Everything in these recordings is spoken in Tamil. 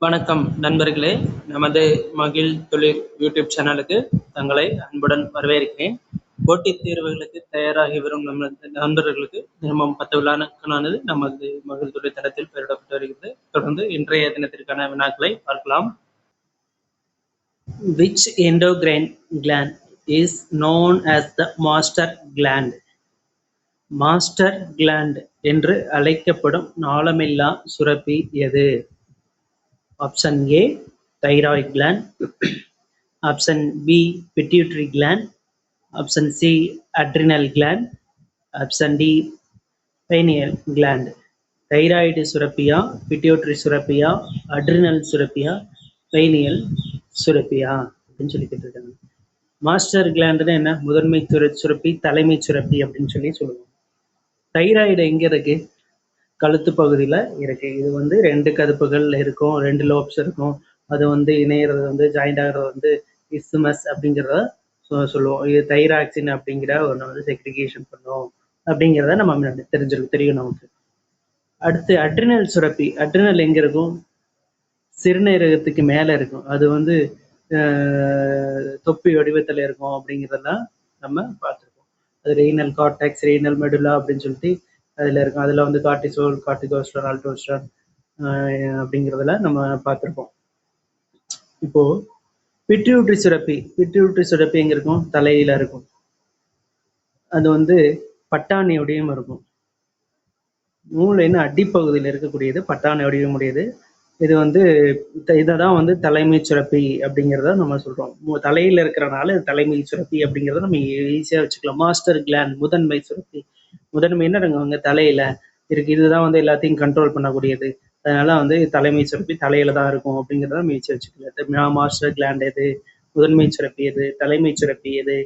வணக்கம் நண்பர்களே, நமது மகிழ் தொழில் யூடியூப் சேனலுக்கு தங்களை அன்புடன் வரவேற்கிறேன். போட்டித் தேர்வுகளுக்கு தயாராகி வரும் நமது நண்பர்களுக்கு தினமும் 10 வினாக்களானது நமது மகிழ் தொழில் தளத்தில் பெயரிடப்பட்டு வருகிறது. தொடர்ந்து இன்றைய தினத்திற்கான வினாக்களை பார்க்கலாம். Which endocrine gland is known as the master gland? Master gland என்று அழைக்கப்படும் நாளமில்லா சுரப்பி எது? Option A thyroid gland, option B pituitary gland, option C adrenal gland, option D pineal gland. Thyroid சுரப்பியா, பிட்யூட்டரி சுரப்பியா, அட்ரினல் சுரப்பியா, பைனியல் சுரப்பியா அப்படின்னு சொல்லி கேட்டிருக்காங்க. மாஸ்டர் கிளாண்டுன்னா என்ன? முதன்மை சுரப்பி, தலைமை சுரப்பி அப்படின்னு சொல்லுவோம். தைராய்டு எங்க இருக்கு? கழுத்து பகுதியில இருக்கு. இது வந்து 2 கதுப்புகள் இருக்கும், 2 லோப்ஸ் இருக்கும். அது வந்து இணையறது வந்து ஜாயிண்ட் ஆகிறது வந்து இஸ்துமஸ் அப்படிங்கிறத சொல்லுவோம். இது தைராக்சின் அப்படிங்கிற ஒன்று வந்து செக்ரிகேஷன் பண்ணும் அப்படிங்கிறத நம்ம தெரியும் நமக்கு. அடுத்து அட்ரினல் சுரப்பி. அட்ரினல் எங்க இருக்கும்? சிறுநீரகத்துக்கு மேல இருக்கும். அது வந்து தொப்பி வடிவத்தில் இருக்கும் அப்படிங்கிறதெல்லாம் நம்ம பார்த்துருக்கோம். அது ரீனல் கார்டெக்ஸ், ரீனல் மெடுலா அப்படின்னு சொல்லிட்டு அதில் இருக்கும். அதில் வந்து கார்டிசோல், கார்டிகோஸ்டரால், ஆல்டோஸ்டரால் அப்படிங்கிறதுல நம்ம பார்த்துருப்போம். இப்போ பிட்யூட்டரி சுரப்பி எங்க இருக்கும்? தலையில இருக்கும். அது வந்து பட்டாணி வடிவம் இருக்கும். மூளைன்னு அடிப்பகுதியில் இருக்கக்கூடியது பட்டாணி வடிவம் உடையது. இது வந்து இதை தான் வந்து தலைமை சுரப்பி அப்படிங்கிறத நம்ம சொல்றோம். தலையில இருக்கிறனால தலைமை சுரப்பி அப்படிங்கிறத நம்ம ஈஸியா வச்சுக்கலாம். மாஸ்டர் கிளாண்ட் முதன்மை சுரப்பி. முதன்மைன்னா அங்க தலையில இருக்கு. இதுதான் வந்து எல்லாத்தையும் கண்ட்ரோல் பண்ணக்கூடியது. அதனால வந்து தலைமை சுரப்பி தலையில தான் இருக்கும் அப்படிங்கிறத நம்ம ஈஸியா வச்சுக்கலாம். மாஸ்டர் கிளாண்ட் எது, முதன்மை சுரப்பி எது, தலைமை சுரப்பி எது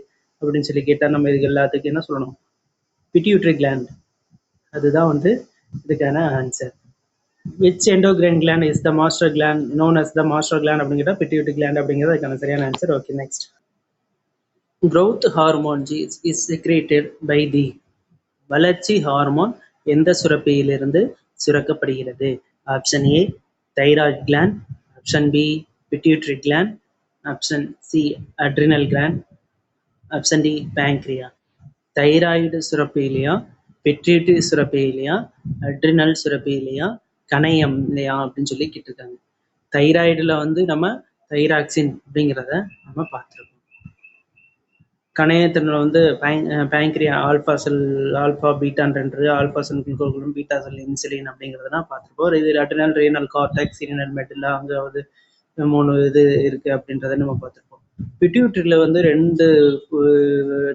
அப்படின்னு சொல்லி கேட்டா நம்ம இதுக்கு எல்லாத்துக்கும் என்ன சொல்லணும்? Pituitary gland. அதுதான் வந்து இதுக்கான answer. Which endocrine gland is the master gland known as the master gland அப்படிங்கிற pituitary gland அப்படிங்கிறது அதுக்கான சரியான answer. Okay, next. growth hormone is secreted by the. வளர்ச்சி ஹார்மோன் எந்த சுரப்பியிலிருந்து சுரக்கப்படுகிறது? Option A thyroid gland, option B pituitary gland, option C adrenal gland, option D pancreas. Thyroid சுரப்பிலையா, பிட்யூட்டரி சுரப்பிலையா, அட்ரினல் சுரப்பிலையா, கணையம் இல்லையா அப்படின்னு சொல்லி கேட்டிருக்காங்க. தைராய்டுல வந்து நம்ம தைராக்சின் அப்படிங்கிறத நம்ம பார்த்துருக்கோம். கணையத்தின வந்து பேங்க்ரியா ஆல்பா செல், ஆல்பா பீட்டான் 2, ஆல்பா செல் குளுக்கோகுலம், பீட்டா செல் இன்சுலின் அப்படிங்கிறதெல்லாம் பார்த்துருப்போம். இது adrenal, renal cortex, renal medulla அங்கே வந்து 3 இது இருக்கு அப்படின்றத நம்ம பார்த்துருப்போம். பிட்யூட்டரியில வந்து 2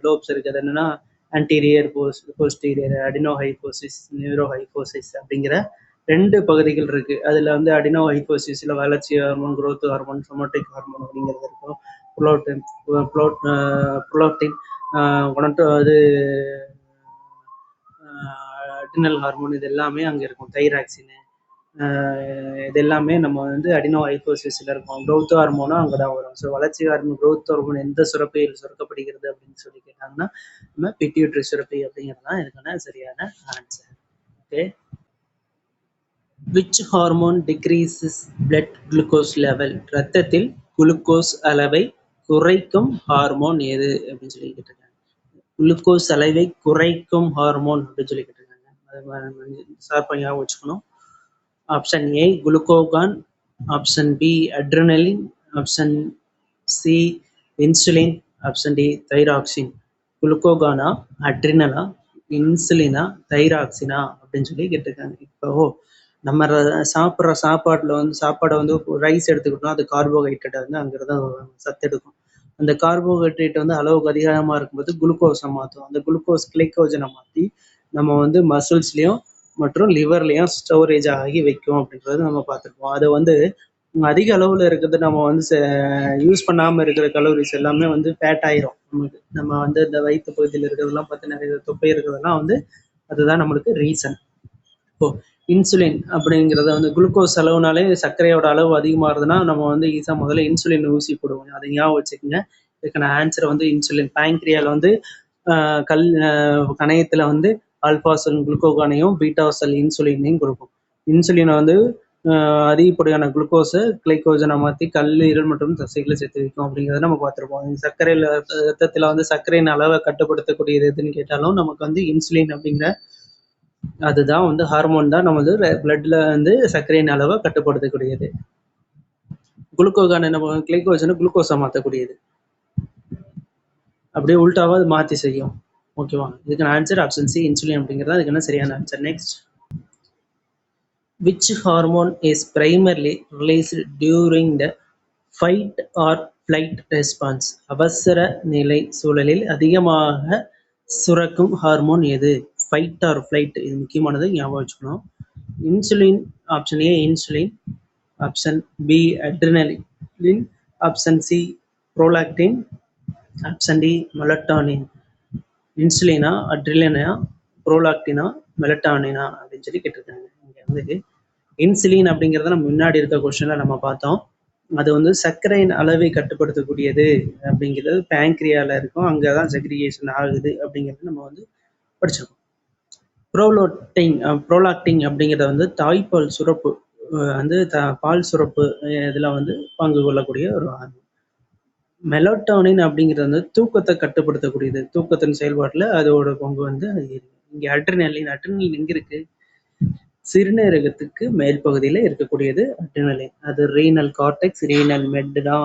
லோப்ஸ் இருக்கு. அது என்னன்னா ஆன்டீரியர், போஸ்டீரியர், அடினோஹைபோசிஸ், நியூரோஹைபோசிஸ் அப்படிங்கிற 2 பகுதிகள் இருக்கு. அதுல வந்து அடினோஹைபோசிஸ்ல வளர்ச்சி ஹார்மோன், குரோத் ஹார்மோன், சொமோட்டிக் ஹார்மோன் அப்படிங்கிறது இருக்கும். புரோட்டின் அது அட்ரினல் ஹார்மோன் இது எல்லாமே அங்க இருக்கும். தைராக்சின் இது எல்லாமே நம்ம வந்து அடினோஹைபோசிஸ்ல இருக்கும். growth ஹார்மோனும் அங்கதான் வரும். ஸோ வளர்ச்சி ஹார்மோன், growth ஹார்மோன் எந்த சுரப்பியில் சுரக்கப்படுகிறது அப்படின்னு சொல்லி கேட்டாங்கன்னா நம்ம பிட்யூட்டரி சுரப்பி அப்படிங்கிறது தான் இதுக்கான சரியான answer. Okay. which hormone decreases blood glucose level? ரத்தத்தில் குளுக்கோஸ் அளவை குறைக்கும் ஹார்மோன் எது அப்படின்னு சொல்லி கேட்டிருக்காங்க. குளுக்கோஸ் அளவை குறைக்கும் ஹார்மோன் அப்படின்னு சொல்லி கேட்டிருக்காங்க. அது ஷார்ப்பா ஞாபகம் வச்சுக்கணும். Option A glucagon, option B adrenaline, option C insulin, option D thyroxine. குளுக்கோகானா, அட்ரினலா, இன்சுலினா, தைராக்சினா அப்படின்னு சொல்லி கேட்டிருக்காங்க. இப்போ நம்ம சாப்பிட்ற சாப்பாடை வந்து ரைஸ் எடுத்துக்கிட்டோம், அது கார்போஹைட்ரேட் வந்து அங்கிருந்த சத்து எடுக்கும். அந்த கார்போஹைட்ரேட் வந்து அளவுக்கு அதிகமாக இருக்கும்போது குளுக்கோஸை மாற்றும். அந்த குளுக்கோஸ் கிளைக்கோஜனை மாற்றி நம்ம வந்து மசில்ஸ்லையும் மற்றும் லிவர்லையும் ஸ்டோரேஜ் ஆகி வைக்கும் அப்படின்றது நம்ம பார்த்துருப்போம். அதை வந்து அதிக அளவில் இருக்கிறது நம்ம வந்து யூஸ் பண்ணாமல் இருக்கிற கலோரிஸ் எல்லாமே வந்து ஃபேட் ஆயிரும். நமக்கு நம்ம வந்து இந்த வயிற்று பகுதியில் இருக்கிறதெல்லாம் பார்த்து நிறைய தொப்பை இருக்கிறதெல்லாம் வந்து அதுதான் நம்மளுக்கு ரீசன். இப்போ இன்சுலின் அப்படிங்கிறத வந்து குளுக்கோஸ் அளவுனாலே சர்க்கரையோட அளவு அதிகமாகுதுன்னா நம்ம வந்து ஈஸியாக முதல்ல இன்சுலின் ஊசி போடுவோம். அதை ஞாபகம் வச்சுக்கோங்க. இதுக்கான ஆன்சர் வந்து இன்சுலின். பேங்க்ரியால வந்து கணையத்தில் வந்து ஆல்பா செல் குளுக்கோகானையும் பீட்டா செல் இன்சுலினையும் கொடுக்கும். இன்சுலினை வந்து அதிகப்படியான குளுக்கோஸை கிளைக்கோஜனை மாற்றி கல்லீரல் மற்றும் தசைகளை சேர்த்து வைக்கும் அப்படிங்கிறத நம்ம பார்த்துருப்போம். சர்க்கரையில் ரத்தத்தில் வந்து சர்க்கரையின் அளவை கட்டுப்படுத்தக்கூடியது எதுன்னு கேட்டாலும் நமக்கு வந்து இன்சுலின் அப்படிங்கிற அதுதான் வந்து ஹார்மோன் தான் நம்ம வந்து பிளட்ல வந்து சர்க்கரையின் அளவை கட்டுப்படுத்தக்கூடியது. குளுக்கோகான் என்ன பண்ணும், கிளைக்கோஜனை குளுக்கோஸை மாற்றக்கூடியது. அப்படியே உல்டாவா அது மாற்றி செய்யும். ஓகேவா? இதுக்கான ஆன்சர் ஆப்ஷன் சி இன்சுலின் அப்படிங்கிறது அதுக்கான சரியான answer. Next, which hormone is primarily released during the fight or flight response? அவசர நிலை சூழலில் அதிகமாக சுரக்கும் ஹார்மோன் எது? ஃபைட் ஆர் ஃப்ளைட், இது முக்கியமானது, ஞாபகம் வச்சுக்கணும். Insulin, option A insulin, option B adrenaline, option C prolactin, option D melatonin. இன்சுலினா, அட்ரிலினா, ப்ரோலாக்டினா, மெலட்டானினா அப்படின்னு சொல்லி கேட்டிருக்காங்க. இங்கே வந்து இன்சுலின் அப்படிங்கிறத நம்ம முன்னாடி இருக்க கொஸ்டினில் நம்ம பார்த்தோம். அது வந்து சர்க்கரையின் அளவை கட்டுப்படுத்தக்கூடியது அப்படிங்கிறது பேங்க்ரியாவில் இருக்கும், அங்கே தான் செக்ரிகேஷன் ஆகுது அப்படிங்கிறது நம்ம வந்து படிச்சிருக்கோம். ப்ரோலாக்டின் அப்படிங்கிறத வந்து தாய்ப்பால் சுரப்பு வந்து பால் சுரப்பு இதில் வந்து பங்கு கொள்ளக்கூடிய ஒரு ஹார்மோன். மெலட்டோனின் அப்படிங்கிறது வந்து தூக்கத்தை கட்டுப்படுத்தக்கூடியது, தூக்கத்தின் செயல்பாட்டில் அதோட பங்கு வந்து இங்கே அட்ரினலின். அட்ரினலின் எங்கே இருக்கு? சிறுநீரகத்துக்கு மேல் பகுதியில் இருக்கக்கூடியது அட்ரினலின். அது ரீனல் கார்டெக்ஸ், ரீனல் மெடுலா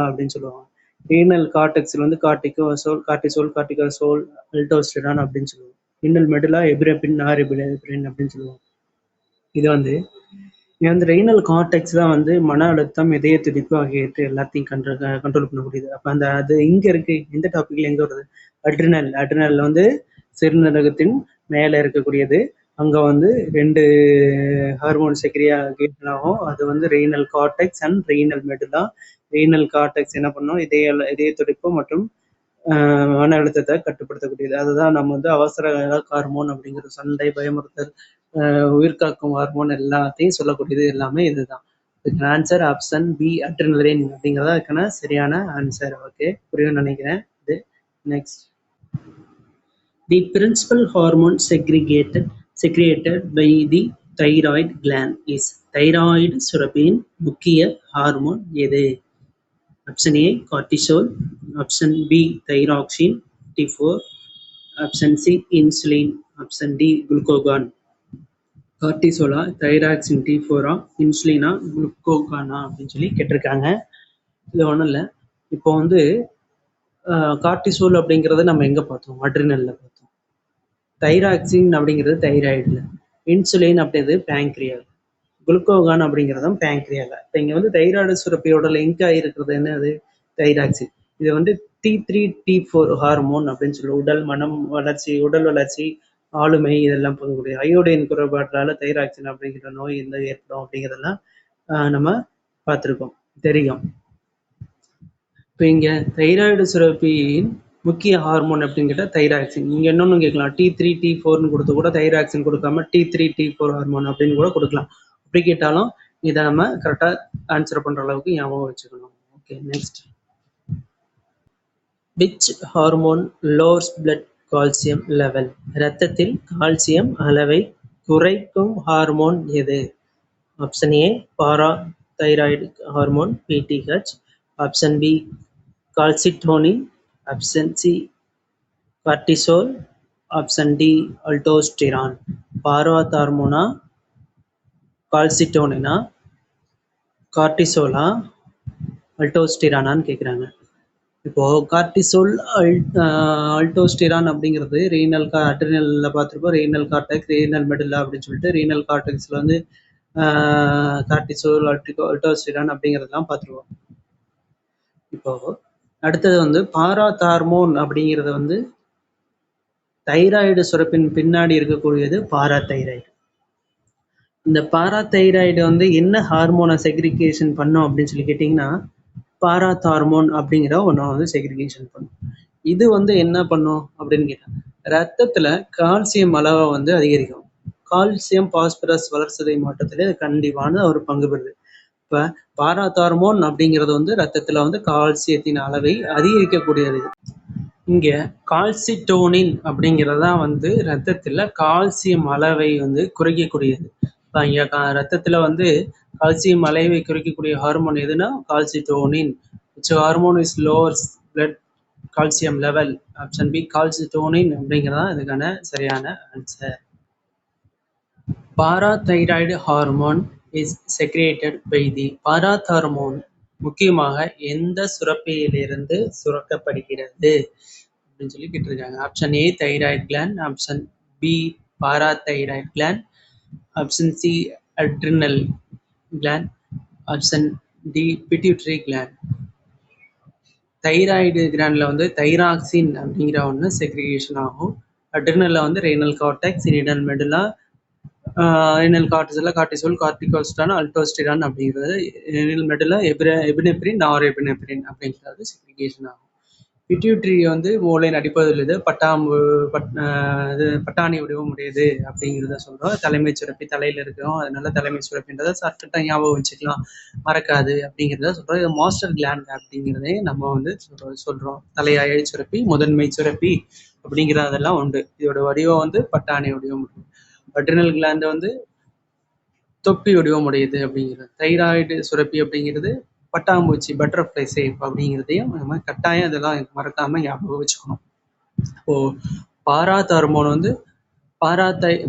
அப்படின்னு சொல்லுவாங்க. ரீனல் கார்டெக்ஸில் வந்து கார்டிகோசோல், கார்டிகோசோல், அல்டோஸ்டெரான் அப்படின்னு சொல்லுவாங்க. ரீனல் மெடுலா எபிரெபின், நாரெபிரெபின் அப்படின்னு சொல்லுவாங்க. இது வந்து ரீனல் கார்டெக்ஸ் தான் வந்து மன அழுத்தம், இதய துடிப்பு ஆகியவற்றை எல்லாத்தையும் கண்ட்ரோல் பண்ணக்கூடியது. அப்போ அது இங்கே இருக்கு, எந்த டாபிக்ல எங்கே வருது? அட்ரினல் வந்து சிறுநீரகத்தின் மேலே இருக்கக்கூடியது. அங்கே வந்து 2 ஹார்மோன் செக்ரிகேஷன் ஆகும். அது வந்து renal cortex and renal medulla. Renal cortex என்ன பண்ணும்? இதய துடிப்பு மற்றும் மன அழுத்தத்தை கட்டுப்படுத்தக்கூடியது. அதுதான் நம்ம வந்து அவசர ஹார்மோன் அப்படிங்கிற சண்டை, பயமுறுத்தல், உயிர்காக்கும் ஹார்மோன் எல்லாத்தையும் சொல்லக்கூடியது எல்லாமே இதுதான். இதுக்கு ஆன்சர் ஆப்ஷன் பி அட்ரினலின் அப்படிங்கிறதா அதுக்கான சரியான ஆன்சர். ஓகே, புரியும்னு நினைக்கிறேன். இது next, the principal hormone secreted by the thyroid gland is தைராய்டு சுரப்பியின் முக்கிய ஹார்மோன் எது? Option A cortisol, option B thyroxine T4, option C insulin, option D glucagon. கார்டிசோலா, தைராக்சின் T4ஆ, இன்சுலினா, குளுக்கோகானா அப்படின்னு சொல்லி கேட்டிருக்காங்க. இது ஒன்றும் இல்லை. இப்போ வந்து கார்டிசோல் அப்படிங்கிறத நம்ம எங்கே பார்த்தோம்? அட்ரினலில் பார்த்தோம். தைராக்சின் அப்படிங்கிறது தைராய்டில், இன்சுலின் அப்படிங்கிறது பேங்க்ரியாவில், குளுக்கோகான் அப்படிங்கிறதும் பேங்க்ரியாவில். இப்போ இங்கே வந்து தைராய்டு சுரப்பியோட லிங்க் ஆகிருக்கிறது என்னது? தைராக்சின். இது வந்து T3, T4 ஹார்மோன் அப்படின்னு சொல்லி உடல் வளர்ச்சி, ஆளுமை இதெல்லாம் பங்கக்கூடிய. அயோடின் குறைபாட்டால தைராக்சின் அப்படிங்கிற நோய் எந்த ஏற்படும் அப்படிங்கிறதெல்லாம் நம்ம பார்த்துருக்கோம், தெரியும். இப்போ இங்கே தைராய்டு சுரப்பியின் முக்கிய ஹார்மோன் அப்படின்னு கேட்டால் தைராக்சின். நீங்கள் இன்னொன்று கேட்கலாம், T3, T4ன்னு கொடுத்து கூட தைராக்சின் கொடுக்காம T3, T4 ஹார்மோன் அப்படின்னு கூட கொடுக்கலாம். அப்படி கேட்டாலும் இதை நம்ம கரெக்டாக ஆன்சர் பண்ணுற அளவுக்கு ஞாபகம் வச்சுக்கணும். Okay, next, which hormone lowers blood calcium level? இரத்தத்தில் கால்சியம் அளவை குறைக்கும் ஹார்மோன் எது? Option A parathyroid hormone PTH, option B calcitonin, option C cortisol, option D aldosterone. பாராதார்மோனா, கால்சிட்டோனினா, கார்டிசோலா, அல்டோஸ்டிரானான்னு கேட்குறாங்க. இப்போ கார்டிசோல், அல்டோஸ்டிரான் அப்படிங்கிறது அட்ரினல்ல பார்த்துருப்போம். ரீனல் கார்டெக்ஸ், ரீனல் மெடுலா அப்படின்னு சொல்லிட்டு ரீனல் கார்டெக்ஸ்ல வந்து கார்டிசோல், அல்டோஸ்டிரான் அப்படிங்கிறதெல்லாம் பார்த்துருவோம். இப்போ அடுத்தது வந்து பாராதார்மோன் அப்படிங்கிறது வந்து தைராய்டு சுரப்பின் பின்னாடி இருக்கக்கூடியது பாராதைராய்டு. இந்த பாராதைராய்டு வந்து என்ன ஹார்மோனை செக்ரிகேஷன் பண்ணும் அப்படின்னு சொல்லி கேட்டிங்கன்னா, பாராதார்மோன் அப்படிங்கிற ஒன்று வந்து செக்ரிகேஷன் பண்ணும். இது வந்து என்ன பண்ணும் அப்படின்னு கேட்டால், ரத்தத்தில் கால்சியம் அளவை வந்து அதிகரிக்கும். கால்சியம் பாஸ்பரஸ் வளர்சிதை மாற்றத்தில் கண்டிப்பான ஒரு பங்கு பெறுது. இப்போ பாராதார்மோன் அப்படிங்கிறது வந்து ரத்தத்தில் வந்து கால்சியத்தின் அளவை அதிகரிக்கக்கூடியது. இங்கே கால்சிட்டோனின் அப்படிங்கிறதான் வந்து ரத்தத்தில் கால்சியம் அளவை வந்து குறைக்கக்கூடியது. இங்க ரத்தத்துல வந்து கால்சியம் அளவை குறைக்கக்கூடிய ஹார்மோன் எதுனா calcitonin. which hormone is lowers blood calcium level. Option B calcitonin அப்படிங்கிறதா இதுக்கான சரியான answer. Parathyroid hormone is secreted by the. பாராதார்மோன் முக்கியமாக எந்த சுரப்பியிலிருந்து சுரக்கப்படுகிறது அப்படின்னு சொல்லி கேட்டிருக்காங்க. Option A thyroid gland, option B parathyroid gland, option C adrenal gland, option D pituitary gland. Thyroid கிளாண்டில் வந்து தைராக்சின் அப்படிங்கிற ஒன்று செக்ரிகேஷன் ஆகும். அட்ரினலில் வந்து renal cortex, renal medulla, renal cortisol, cortisol, corticosterone, aldosterone அப்படிங்கிறது, ரீனல் மெடுலா எபினெப்ரின், நார் எபினெப்ரின் அப்படிங்கிறது செக்ரிகேஷன் ஆகும். பிட்யூட்டரி வந்து மூளையின் அடிப்பகுதியில் இது பட்டாணி வடிவம் உடையது அப்படிங்கிறத சொல்கிறோம். தலைமை சுரப்பி தலையில் இருக்கிறோம், அதனால தலைமை சுரப்பின்றதை சர்க்கிட்ட ஞாபகம் வச்சுக்கலாம், மறக்காது அப்படிங்கிறத சொல்கிறோம். இது மாஸ்டர் கிளாண்ட் அப்படிங்கிறதே நம்ம வந்து சொல்கிறோம். தலையாய சுரப்பி, முதன்மை சுரப்பி அப்படிங்கிறதெல்லாம் உண்டு. இதோட வடிவம் வந்து பட்டாணி வடிவம் உடையது. அட்ரினல் கிளாண்ட் வந்து தொப்பி வடிவம் உடையது அப்படிங்கிறது. தைராய்டு சுரப்பி அப்படிங்கிறது பட்டாம்பூச்சி, பட்டர்ஃப்ளை ஷேப் அப்படிங்கிறதையும் நம்ம கட்டாயம் இதெல்லாம் மறக்காம ஞாபகம் வச்சுக்கணும். இப்போ பாராதார்மோன் வந்து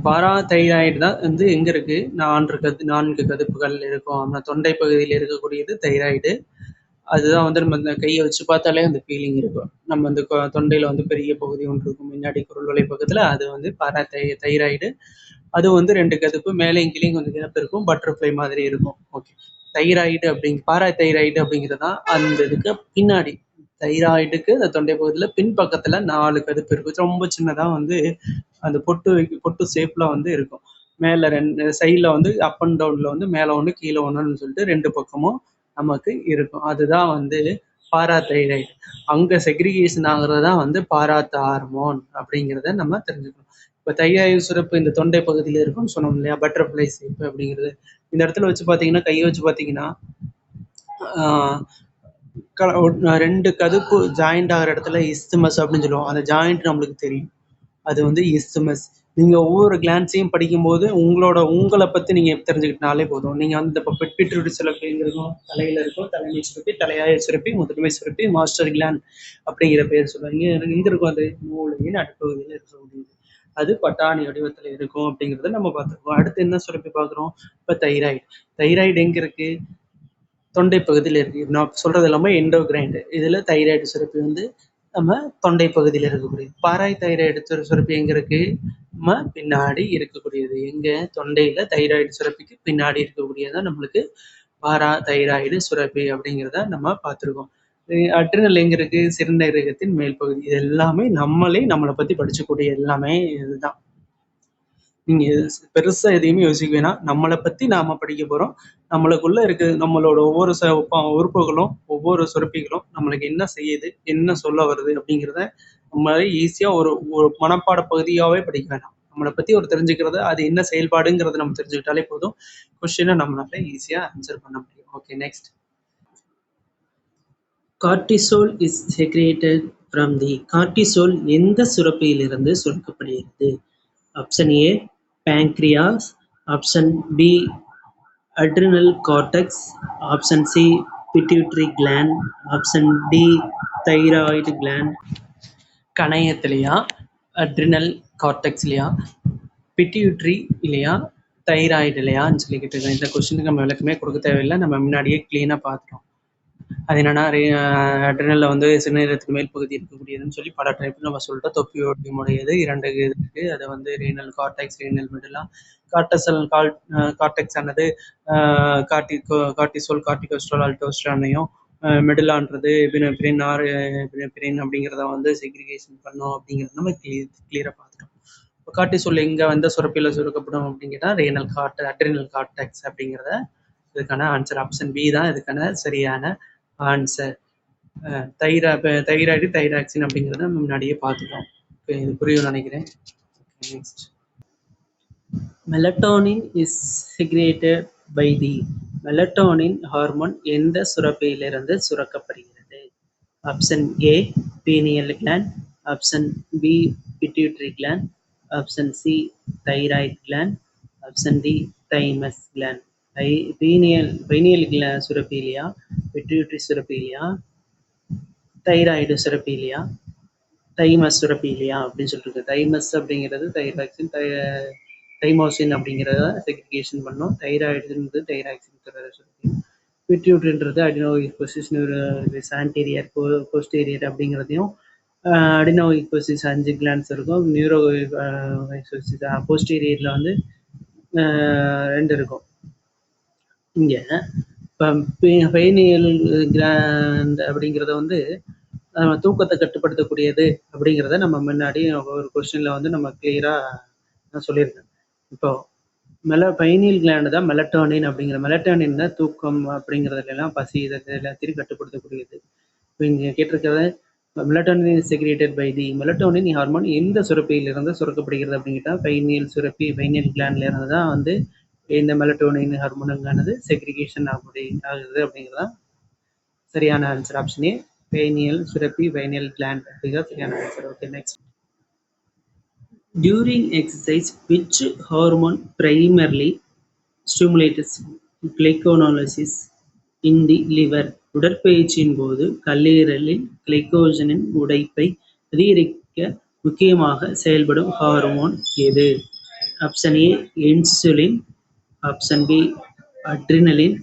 பாராதைராய்டு தான் வந்து எங்க இருக்கு? 4 கதுப்புகள் இருக்கும். நம்ம தொண்டை பகுதியில் இருக்கக்கூடியது தைராய்டு. அதுதான் வந்து நம்ம இந்த கையை வச்சு பார்த்தாலே அந்த ஃபீலிங் இருக்கும். நம்ம அந்த தொண்டையில வந்து பெரிய பகுதி ஒன்று இருக்கும் முன்னாடி குரல் வலை பக்கத்துல, அது வந்து தைராய்டு. அது வந்து 2 கதுப்பு, மேலேயும் கீழேயும் கொஞ்சம் கேப் இருக்கும், பட்டர்ஃப்ளை மாதிரி இருக்கும். ஓகே, தைராய்டு பாராதைராய்டு அப்படிங்கிறது தான் அந்த இதுக்கு பின்னாடி. தைராய்டுக்கு அந்த தொண்டை பகுதியில் பின்பக்கத்துல 4 கதுப்பு இருக்கும். ரொம்ப சின்னதா வந்து அந்த பொட்டு ஷேப்ல வந்து இருக்கும். மேல 2 சைட்ல வந்து அப் அண்ட் டவுன்ல வந்து மேல ஒன்று கீழே ஒன்றுன்னு சொல்லிட்டு 2 பக்கமும் நமக்கு இருக்கும். அதுதான் வந்து பாராதைராய்டு. அங்க செக்ரிகேஷன் ஆகுறது தான் வந்து பாராதார்மோன் அப்படிங்கிறத நம்ம தெரிஞ்சுக்கணும். இப்போ தைராய்டு சுரப்பு இந்த தொண்டை பகுதியில் இருக்கும்னு சொன்னோம் இல்லையா, பட்டர்ஃப்ளை ஷேப் அப்படிங்கிறது. இந்த இடத்துல வச்சு பார்த்தீங்கன்னா, கையை வச்சு பார்த்தீங்கன்னா 2 கதுப்பு ஜாயிண்ட் ஆகிற இடத்துல இஸ்துமஸ் அப்படின்னு சொல்லுவோம். அந்த ஜாயிண்ட் நம்மளுக்கு தெரியும், அது வந்து இஸ்துமஸ். நீங்க ஒவ்வொரு கிளான்ஸையும் படிக்கும்போது உங்களை பத்தி நீங்க தெரிஞ்சுக்கிட்டனாலே போதும். நீங்க வந்து இப்போ பிட்யூட்டரி சுரப்பி இருக்கும், தலையில இருக்கும், தலைமை சுரப்பி, தலையாய சுரப்பி, முதன்மை சுரப்பி, மாஸ்டர் கிளாண்ட் அப்படிங்கிற பேர் சொல்லுவாங்க. எங்க இருக்கும்? அது மூளையின் அடிப்பகுதியில் இருக்கக்கூடியது. அது பட்டாணி வடிவத்துல இருக்கும் அப்படிங்கிறத நம்ம பார்த்துருக்கோம். அடுத்து என்ன சுரப்பி பார்க்குறோம்? இப்போ தைராய்டு எங்க இருக்கு? தொண்டை பகுதியில் இருக்கு. நான் சொல்றது எல்லாமே எண்டோகிரைன். இதுல தைராய்டு சுரப்பி வந்து நம்ம தொண்டை பகுதியில் இருக்கக்கூடியது. பாராதைராய்டு சுரப்பி எங்க இருக்கு? நம்ம பின்னாடி இருக்கக்கூடியது. எங்க? தொண்டையில தைராய்டு சுரப்பிக்கு பின்னாடி இருக்கக்கூடியதான் நம்மளுக்கு பாராதைராய்டு சுரப்பி அப்படிங்கிறத நம்ம பார்த்துருக்கோம். அட்ரினல் எங்க இருக்கு? சிறுநீரகத்தின் மேல் பகுதி. இது எல்லாமே நம்மளை பத்தி படிச்சக்கூடிய எல்லாமே இதுதான். நீங்க பெருசா எதையுமே யோசிக்க வேணாம். நம்மளை பத்தி நாம படிக்க போறோம். நம்மளுக்குள்ள இருக்கு நம்மளோட ஒவ்வொரு உறுப்புகளும், ஒவ்வொரு சுரப்பிகளும் நம்மளுக்கு என்ன செய்யுது, என்ன சொல்ல வருது அப்படிங்கிறத நம்மளால ஈஸியா ஒரு மனப்பாட பகுதியாவே படிக்க வேணாம். நம்மளை பத்தி ஒரு தெரிஞ்சுக்கிறத, அது என்ன செயல்பாடுங்கிறத நம்ம தெரிஞ்சுக்கிட்டாலே போதும். கொஸ்டினை நம்மளால ஈஸியா ஆன்சர் பண்ண முடியும். Okay, next. Cortisol is secreted from the. Cortisol எந்த சுரப்பியிலிருந்து சுரக்கப்படுகிறது? Option A pancreas, option B adrenal cortex, option C pituitary gland, option D thyroid gland. கணையத்திலையா, அட்ரினல் கார்டெக்ஸ்லையா, பிட்யூட்ரி இல்லையா, தைராய்டு இல்லையான்னு சொல்லிக்கிட்டு இருக்கேன். இந்த கொஸ்டினுக்கு நம்ம விளக்கமே கொடுக்க தேவையில்லை, நம்ம முன்னாடியே கிளீனாக பார்த்துட்டோம். அது என்னன்னா, அட்ரினல்ல வந்து சிறுநீரகத்துக்கு மேல் பகுதி இருக்கக்கூடியதுன்னு சொல்லி பல டைப் நம்ம சொல்லிட்டோம். தொப்பி உடையது 2 இருக்கு. அது வந்து renal cortex, renal medulla. Cortex ஆனது கார்டிசோல், கார்டிகோஸ்ட்ரால், அல்டோஸ்டிரானையும், மெடுலான்றது எபினெப்ரின், நார் எபினெப்ரின் அப்படிங்கிறத வந்து செக்ரிகேஷன் பண்ணும் அப்படிங்கிறத நம்ம கிளியராக பார்த்துட்டோம். கார்டிசோல் எங்க வந்து சுரப்பில சுரக்கப்படும் அப்படின்னு கேட்டால் அட்ரினல் கார்டெக்ஸ் அப்படிங்கிறத இதுக்கான ஆன்சர். ஆப்ஷன் பி தான் இதுக்கான சரியான ஆன்சர். தைராய்டு, தைராக்சின் அப்படிங்கிறத நம்ம முன்னாடியே பார்த்துட்டோம். இது புரியும் நினைக்கிறேன். Next. Melatonin is secreted by the. Melatonin hormone எந்த சுரப்பியிலிருந்து சுரக்கப்படுகிறது? Option A pineal gland, option B pituitary gland, option C thyroid gland, option D thymus gland. Pineal சுரப்பி இல்லையா, பிட்யூட்டரி சுரப்பி இல்லையா, தைராய்டு சுரப்பி இல்லையா, தைமஸ் சுரப்பி இல்லையா அப்படின்னு சொல்லிட்டு. தைமஸ் அப்படிங்கிறது தைராக்சின், தைமோசின் அப்படிங்கிறத செக்ரிகேஷன் பண்ணும். தைராய்டுன்றது தைராக்சின் சுரப்பி. பிட்யூட்டரின்றது அடினோயிகோசிஸ் ஆன்டீரியர் போஸ்டீரியர் அப்படிங்கிறதையும், அடினோயிகோசிஸ் 5 கிளாண்ட்ஸ் இருக்கும். போஸ்டீரியர்ல வந்து 2 இருக்கும். இங்க பைனியல் கிளாண்ட் அப்படிங்கிறத வந்து தூக்கத்தை கட்டுப்படுத்தக்கூடியது அப்படிங்கிறத நம்ம முன்னாடி ஒரு கொஸ்டின்ல வந்து நம்ம கிளியரா நான் சொல்லியிருக்கேன். இப்போ பைனியல் கிளாண்டு தான் மெலட்டோனின் அப்படிங்கிற. மெலட்டோனின் தான் தூக்கம் அப்படிங்கிறதுல எல்லாம் பசி எல்லாத்தையும் கட்டுப்படுத்தக்கூடியது. இப்போ இங்கே கேட்டிருக்கிறது melatonin is secreted by the. Melatonin hormone எந்த சுரப்பியிலிருந்து சுரக்கப்படுகிறது அப்படிங்கிட்டா பைனியல் சுரப்பி, பைனியல் கிளாண்ட்ல இருந்து தான் வந்து இந்த மெலட்டோனின் ஹார்மோனுங்கானது செக்ரிகேஷன் ஆகுது அப்படிங்கிறதான் சரியான ஆன்சர். ஆப்ஷன் ஏ, பைனியல் சுரப்பி, பைனியல் கிளாண்ட் அப்படிங்கிறது சரியான answer. Okay, next. During exercise, which hormone primarily stimulates glycolysis in the liver? உடற்பயிற்சியின் போது கல்லீரலில் கிளைகோஜனின் உடைப்பை அதிகரிக்க முக்கியமாக செயல்படும் ஹார்மோன் எது? Option A insulin, option B adrenaline,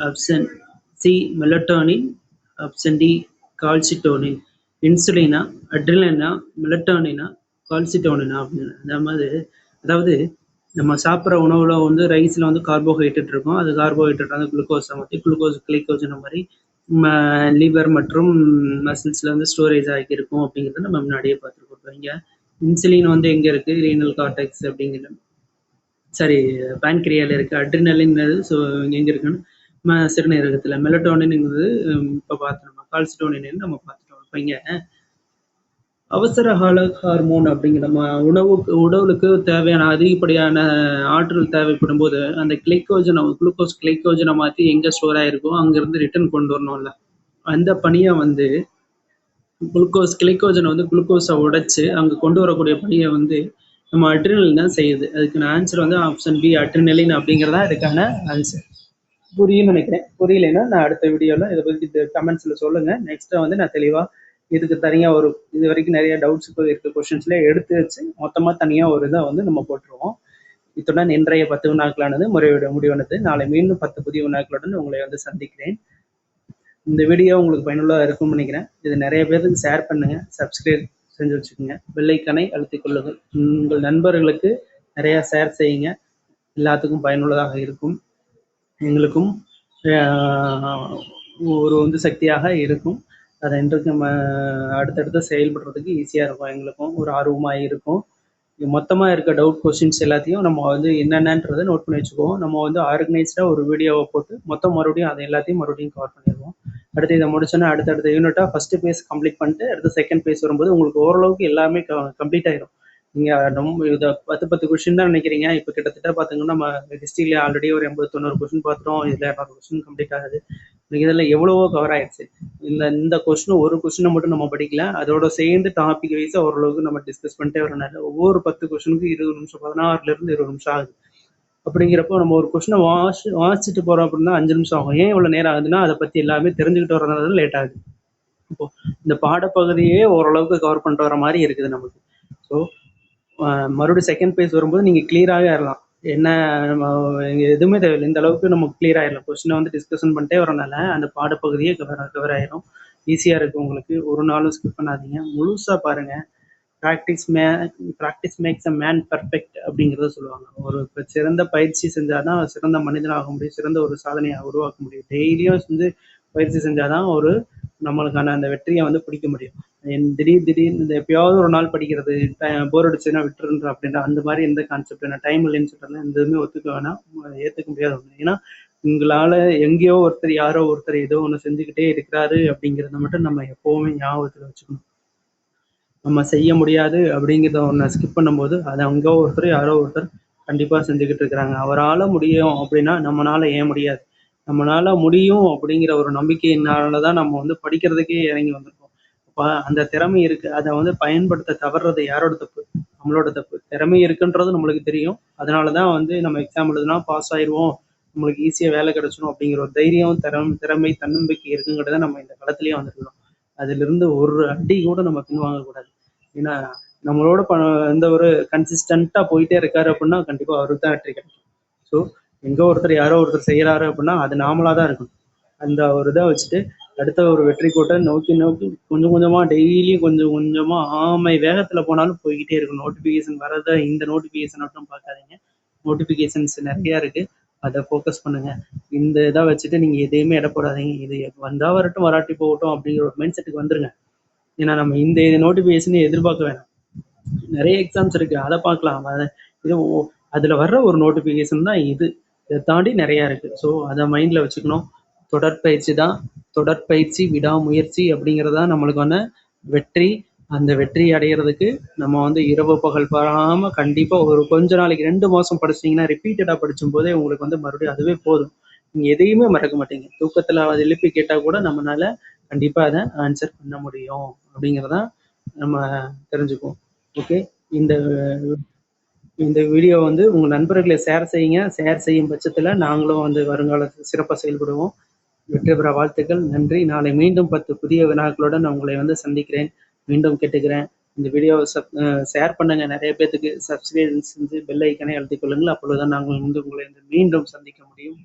option C melatonin, option D calcitonin. இன்சுலினா, அட்ரினலினா, மெலட்டோனினா, கால்சிட்டோனினா அப்படின்னு. அதாவது நம்ம சாப்பிட்ற உணவுல வந்து ரைஸ்ல வந்து கார்போஹைட்ரேட் இருக்கும். அது கார்போஹைட்ரேட் வந்து குளுக்கோஸை மாற்றி கிளைகோஜனை மாதிரி லிவர் மற்றும் மசில்ஸ்ல வந்து ஸ்டோரேஜ் ஆகியிருக்கும் அப்படிங்கிறத நம்ம முன்னாடியே பார்த்துருக்கோம். இங்கே இன்சுலின் வந்து எங்கே இருக்கு? ரீனல் கார்டெக்ஸ் அப்படிங்கிற சாரி பேன்கிரியால இருக்கு. அட்ரினலின் எங்க இருக்குன்னு சிறுநீரகத்துல. மெலட்டோனின்ங்கிறது இப்போ பார்த்தோம். கால்சிட்டோனின் நம்ம பார்த்துட்டோம். இப்போ இங்க அவசர கால ஹார்மோன் அப்படிங்கிற உடலுக்கு தேவையான அதிகப்படியான ஆற்றல் தேவைப்படும் போது அந்த குளுக்கோஸ் கிளைகோஜனை மாற்றி எங்க ஸ்டோர் ஆயிருக்கோ அங்கிருந்து ரிட்டர்ன் கொண்டு வரணும்ல, அந்த பணியை வந்து கிளைகோஜனை வந்து குளுக்கோஸை உடைச்சு அங்க கொண்டு வரக்கூடிய பணியை வந்து நம்ம அட்ரினலின் தான் செய்யுது. அதுக்கான ஆன்சர் வந்து ஆப்ஷன் பி அட்ரினலின் அப்படிங்கிறதா இதுக்கான ஆன்சர். புரியும்னு நினைக்கிறேன். புரியலைன்னா நான் அடுத்த வீடியோவில் இதை பற்றி கமெண்ட்ஸில் சொல்லுங்கள். நெக்ஸ்ட்டு வந்து நான் தெளிவாக இதுக்கு தனியாக ஒரு இது வரைக்கும் நிறைய டவுட்ஸ் இருக்க கொஷின்ஸ்ல எடுத்து வச்சு மொத்தமாக தனியாக ஒரு இதை வந்து நம்ம போட்டுருவோம். இத்துடன் இன்றைய 10 வினாக்களானது முடிவானது. நாளை மீண்டும் 10 புதிய வினாக்களுடன் உங்களை வந்து சந்திக்கிறேன். இந்த வீடியோ உங்களுக்கு பயனுள்ளதாக இருக்கும்னு நினைக்கிறேன். இது நிறைய பேருக்கு ஷேர் பண்ணுங்க, சப்ஸ்கிரைப் செஞ்சு வச்சுக்கோங்க, பெல்லைக்கானை அழுத்திக் கொள்ளுங்கள். உங்கள் நண்பர்களுக்கு நிறைய ஷேர் செய்யுங்க. எல்லாத்துக்கும் பயனுள்ளதாக இருக்கும். எங்களுக்கும் ஒரு வந்து சக்தியாக இருக்கும். அதை இன்றைக்கு நம்ம அடுத்தடுத்து செயல்படுறதுக்கு ஈஸியாக இருக்கும். எங்களுக்கும் ஒரு ஆர்வமாக இருக்கும். மொத்தமாக இருக்க டவுட் கொஸ்டின்ஸ் எல்லாத்தையும் நம்ம வந்து என்னென்னன்றதை நோட் பண்ணி வச்சுக்குவோம். நம்ம வந்து ஆர்கனைஸ்டாக ஒரு வீடியோவை போட்டு மறுபடியும் அதை எல்லாத்தையும் மறுபடியும் கவர் பண்ணிடுவோம். அடுத்து இதை முடிச்சோன்னா அடுத்த யூனிட்டாக ஃபஸ்ட்டு பேஸ் கம்ப்ளீட் பண்ணிட்டு அடுத்து செகண்ட் பேஸ் வரும்போது உங்களுக்கு ஓரளவுக்கு எல்லாமே கம்ப்ளீட் ஆயிடும். நீங்கள் ரொம்ப இதை 10 கொஸ்டின் தான் நினைக்கிறீங்க. இப்போ கிட்டத்தட்ட பார்த்தீங்கன்னா நம்ம ஹிஸ்ட்ரியில் ஆல்ரெடி ஒரு 80-90 கொஸ்டின் பார்த்துட்டோம். இதில் 200 கொஸ்டின் கம்ப்ளீட் ஆகுது. இதில் எவ்வளவோ கவர் ஆயிடுச்சு. இந்த ஒரு கொஸ்டினை மட்டும் நம்ம படிக்கல, அதோட சேர்ந்து டாபிக் வைஸாக ஓரளவுக்கு நம்ம டிஸ்கஸ் பண்ணிட்டே வரனால ஒவ்வொரு 10 கொஸ்டினுக்கு 20 நிமிஷம், 16லேருந்து 20 நிமிஷம் ஆகுது. அப்படிங்கிறப்போ நம்ம ஒரு கொஸ்டினை வாசிச்சுட்டு போகிறோம் அப்படின்னா 5 நிமிஷம் ஆகும். ஏன் இவ்வளோ நேரம் ஆகுதுன்னா அதை பற்றி எல்லாமே தெரிஞ்சுக்கிட்டு வரதுனால லேட் ஆகுது. இப்போ இந்த பாடப்பகுதியே ஓரளவுக்கு கவர் பண்ணிட்டு வர மாதிரி இருக்குது நமக்கு. ஸோ மறுபடியும் செகண்ட் பேஸ் வரும்போது நீங்கள் கிளியராகவே ஆயிடலாம். என்ன எதுவுமே தேவையில்லை, இந்த அளவுக்கு நமக்கு கிளியர் ஆயிடலாம். கொஸ்டினை வந்து டிஸ்கஷன் பண்ணிட்டே வரனால அந்த பாடப்பகுதியே கவர் ஆயிரும். ஈஸியாக இருக்குது உங்களுக்கு. ஒரு நாளும் ஸ்கிப் பண்ணாதீங்க, முழுசாக பாருங்கள். Practice makes a man perfect அப்படிங்கிறத சொல்லுவாங்க. ஒரு சிறந்த பயிற்சி செஞ்சாதான் சிறந்த மனிதனாக முடியும், சிறந்த ஒரு சாதனையை உருவாக்க முடியும். டெய்லியும் வந்து பயிற்சி செஞ்சாதான் நம்மளுக்கான அந்த வெற்றியை வந்து பிடிக்க முடியும். திடீர்னு இந்த எப்பயாவது ஒரு நாள் படிக்கிறது, போர் அடிச்சுன்னா விட்டுருன்ற அப்படின்ற அந்த மாதிரி எந்த கான்செப்ட் என்ன டைம் இல்லைன்னு சொல்றேன், இந்த இதுவுமே ஒத்துக்க வேணாம், ஏற்றுக்க முடியாது ஒன்று. ஏன்னா உங்களால் எங்கேயோ யாரோ ஒருத்தர் ஏதோ ஒன்று செஞ்சுக்கிட்டே இருக்கிறாரு அப்படிங்கிறத மட்டும் நம்ம எப்போவுமே ஞாபகத்தில் வச்சுக்கணும். நம்ம செய்ய முடியாது அப்படிங்கிறத ஒன்று ஸ்கிப் பண்ணும்போது அது அங்கே யாரோ ஒருத்தர் கண்டிப்பாக செஞ்சுக்கிட்டு இருக்கிறாங்க. அவரால் முடியும் அப்படின்னா நம்மளால ஏன் முடியாது? நம்மளால முடியும் அப்படிங்கிற ஒரு நம்பிக்கையினால தான் நம்ம வந்து படிக்கிறதுக்கே இறங்கி வந்திருக்கோம். அப்போ அந்த திறமை இருக்கு, அதை வந்து பயன்படுத்த தவறுறது யாரோட தப்பு? நம்மளோட தப்பு. திறமை இருக்குன்றது நம்மளுக்கு தெரியும். அதனால தான் வந்து நம்ம எக்ஸாம் எழுதுனா பாஸ் ஆயிருவோம். நம்மளுக்கு ஈஸியா வேலை கிடைச்சிரும் அப்படிங்கிற ஒரு தைரியம், திறமை, தன்னம்பிக்கை இருக்குங்கிறத நம்ம இந்த களத்திலேயே வந்திருக்கிறோம். அதிலிருந்து ஒரு அடி கூட நம்ம பின்வாங்கக்கூடாது. ஏன்னா, நம்மளோட எந்த ஒரு கன்சிஸ்டன்ட்டா போயிட்டே இருக்காரு அப்படின்னா, கண்டிப்பா அவருக்கு தான் வெற்றி கிடைக்கும். ஸோ, எங்கோ ஒருத்தர் யாரோ ஒருத்தர் செய்றாரு அப்படின்னா, அது நாமளா தான் இருக்கணும். அந்த ஒரு இத வச்சுட்டு, அடுத்த ஒரு வெற்றி கோட்ட நோக்கி நோக்கி கொஞ்சம் கொஞ்சமா டெய்லியும் கொஞ்சம் கொஞ்சமா ஆமை வேகத்துல போனாலும் போய்க்கிட்டே இருக்கணும். நோட்டிஃபிகேஷன் வரத இந்த நோட்டிஃபிகேஷன் மட்டும் பார்க்காதீங்க. நோட்டிஃபிகேஷன்ஸ் நெறைய இருக்கு. அத ஃபோக்கஸ் பண்ணுங்க. இந்த இத வச்சுட்டு நீங்க எதையுமே எடை போடாதீங்க. இது வந்தா வரட்டும், வராட்டி போகட்டும் அப்படிங்கிற ஒரு மைண்ட் செட்டுக்கு வந்துருங்க. ஏன்னா நம்ம இந்த நோட்டிஃபிகேஷன எதிர்பார்க்க வேணாம். நெறைய எக்ஸாம்ஸ் இருக்கு. அத பார்க்கலாம். இது அதுல வர்ற ஒரு நோட்டிஃபிகேஷன் தான் இது. இத தாண்டி நெறைய இருக்கு. ஸோ அத மைண்ட்ல வச்சுக்கணும். தொடர்பயிற்சி தான். தொடர்பயிற்சி, விடாமுயற்சி அப்படிங்கிறது தான் நம்மளுக்கான வெற்றி. அந்த வெற்றி அடையறதுக்கு நம்ம வந்து இரவு பகல் பாராம கண்டிப்பா ஒரு கொஞ்ச நாளைக்கு 2 மாசம் படிச்சிட்டீங்கன்னா, ரிப்பீட்டடா படிக்கும்போதே உங்களுக்கு வந்து மறுபடியும் அதுவே போதும். நீங்க எதையுமே மறக்க மாட்டீங்க. தூக்கத்துல அத எழுப்பி கேட்டா கூட நம்மனால கண்டிப்பா அத ஆன்சர் பண்ண முடியும். அப்படிங்கிறத நம்ம தெரிஞ்சுக்குவோம். ஓகே. இந்த இந்த வீடியோ வந்து உங்க நண்பர்களை ஷேர் செய்யுங்க. ஷேர் செய்யும் பட்சத்துல நாங்களும் வந்து வருங்காலத்தில் சிறப்பா செயல்படுவோம். வெற்றி பெற வாழ்த்துக்கள். நன்றி. நாளை மீண்டும் 10 புதிய வினாக்களுடன் நான் உங்களை வந்து சந்திக்கிறேன். மீண்டும் கேட்டுக்கிறேன். இந்த வீடியோவ ஷேர் பண்ணுங்க நெறைய பேத்துக்கு. சப்ஸ்கிரைப் செஞ்சு பெல் ஐகானை அழுத்திக் கொள்ளுங்கள். அப்பொழுதுதான் நாங்கள் வந்து உங்களை வந்து மீண்டும் சந்திக்க முடியும்.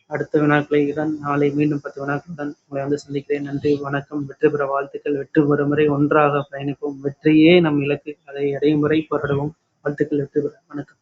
அடுத்த வினாக்களுடன் நாளை மீண்டும் 10 வினாக்களுடன் உங்களை வந்து சந்திக்கிறேன். நன்றி, வணக்கம். வெற்றி பெற வாழ்த்துக்கள். வெற்றி பெறும் வரை ஒன்றாக பயணிப்போம். வெற்றியே நம் இலக்கு. அதை அடையும் வரை போராடுவோம். வாழ்த்துக்கள். வெற்றி பெற. வணக்கம்.